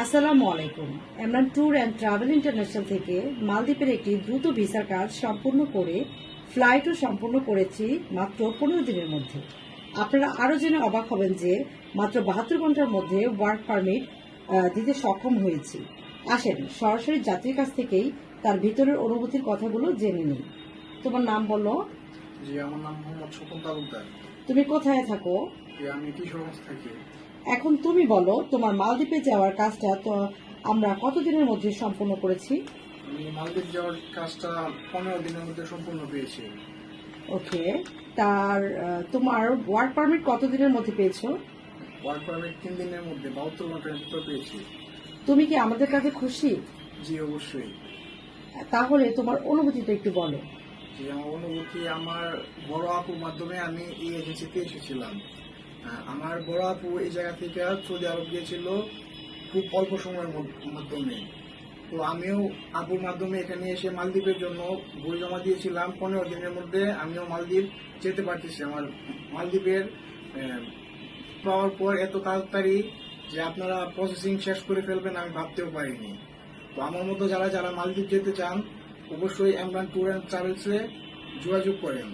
আসসালামু আলাইকুম। আমরা ট্যুর অ্যান্ড ট্রাভেল ইন্টারন্যাশনাল থেকে মালদ্বীপের একটি দ্রুত ভিসার কাজ সম্পূর্ণ করে ফ্লাইটও সম্পূর্ণ করেছি মাত্র 15 দিনের মধ্যে। আপনারা আরও জেনে অবাক হবেন যে মাত্র 72 ঘন্টার মধ্যে ওয়ার্ক পারমিট দিতে সক্ষম হয়েছি। আসেন সরাসরি যাত্রীর কাছ থেকেই তার ভিতরের অনুভূতির কথাগুলো জেনে নিই। তোমার নাম বলো। জি, আমার নাম মোহাম্মদ স্বপন তালুকদার। তুমি কোথায় থাকো? জি, আমি কিশোরগঞ্জ থাকি। এখন তুমি বলো তোমার মালদ্বীপে যাওয়ার কাজটা তো আমরা কতদিনের মধ্যে সম্পূর্ণ করেছি? আমি মালদ্বীপ যাওয়ার কাজটা 15 দিনের মধ্যে সম্পূর্ণ পেয়েছি। ওকে, তোমার ওয়ার্ক পারমিট কতদিনের মধ্যে পেয়েছো? ওয়ার্ক পারমিট 3 দিনের মধ্যে 72 ঘন্টার ভিতর পেয়েছি। তুমি কি আমাদের কাছে খুশি? জি, অবশ্যই। তাহলে তোমার অনুভূতিটা একটু বলো। জি, আমার অনুভূতি, আমার বড় আপুর মাধ্যমে আমি এই এজেন্সিতে এসেছিলাম। আমার বড় আপু এই জায়গা থেকে সৌদি আরব গিয়েছিল খুব অল্প সময়ের মাধ্যমে। তো আমিও আপুর মাধ্যমে এখানে এসে মালদ্বীপের জন্য বই জমা দিয়েছিলাম। 15 দিনের মধ্যে আমিও মালদ্বীপ যেতে পারতেছি। আমার মালদ্বীপের পাওয়ার পর এত তাড়াতাড়ি যে আপনারা প্রসেসিং শেষ করে ফেলবেন আমি ভাবতেও পারিনি। তো আমার মতো যারা যারা মালদ্বীপ যেতে চান অবশ্যই এমরান ট্যুর অ্যান্ড ট্রাভেলসে যোগাযোগ করেন।